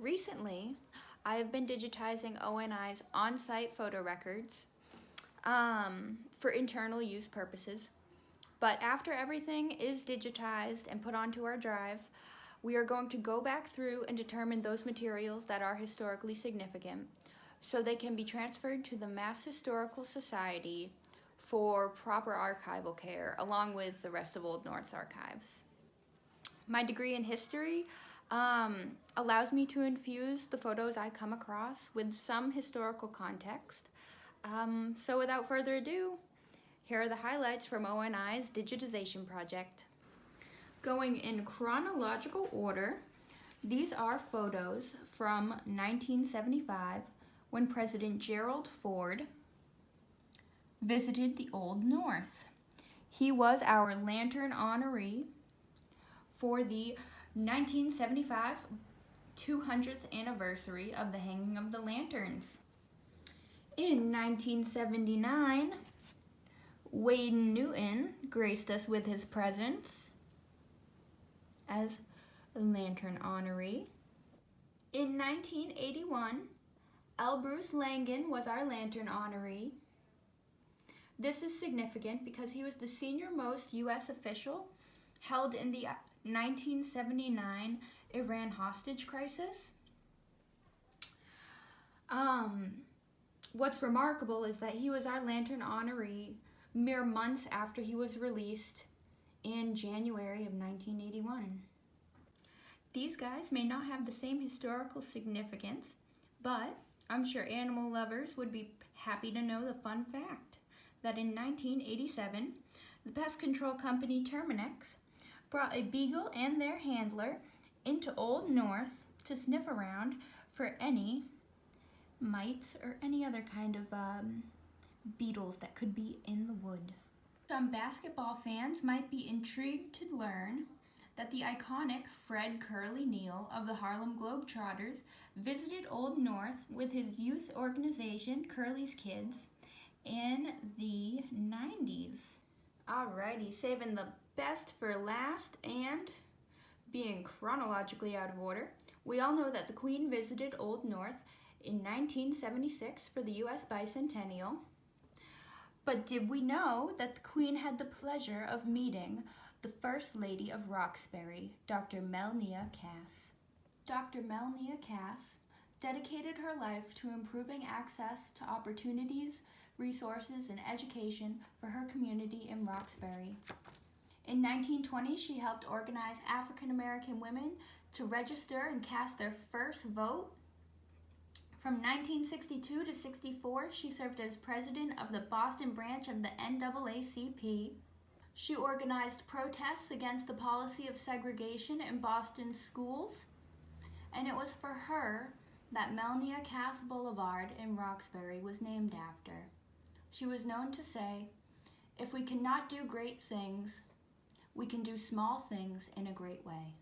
Recently, I have been digitizing ONI's on-site photo records for internal use purposes. But after everything is digitized and put onto our drive, we are going to go back through and determine those materials that are historically significant so they can be transferred to the Mass Historical Society for proper archival care, along with the rest of Old North's archives. My degree in history allows me to infuse the photos I come across with some historical context. So without further ado, here are the highlights from ONI's digitization project. Going in chronological order, these are photos from 1975 when President Gerald Ford visited the Old North. He was our lantern honoree for the 1975 200th anniversary of the hanging of the lanterns. In 1979, Wade Newton graced us with his presence as lantern honoree. In 1981, L. Bruce Langan was our lantern honoree. This is significant because he was the senior-most U.S. official held in the 1979 Iran hostage crisis. What's remarkable is that he was our lantern honoree mere months after he was released in January of 1981. These guys may not have the same historical significance, but I'm sure animal lovers would be happy to know the fun fact that in 1987, the pest control company Terminix brought a beagle and their handler into Old North to sniff around for any mites or any other kind of beetles that could be in the wood. Some basketball fans might be intrigued to learn that the iconic Fred Curly Neal of the Harlem Globetrotters visited Old North with his youth organization, Curly's Kids, in the 90s. Alrighty, saving the best for last and being chronologically out of order, we all know that the Queen visited Old North in 1976 for the U.S. Bicentennial. But did we know that the Queen had the pleasure of meeting the First Lady of Roxbury, Dr. Melnia Cass? Dr. Melnia Cass dedicated her life to improving access to opportunities, resources, and education for her community in Roxbury. In 1920, she helped organize African American women to register and cast their first vote. From 1962 to 64, she served as president of the Boston branch of the NAACP. She organized protests against the policy of segregation in Boston's schools, and it was for her that Melnia Cass Boulevard in Roxbury was named after. She was known to say, "If we cannot do great things, we can do small things in a great way."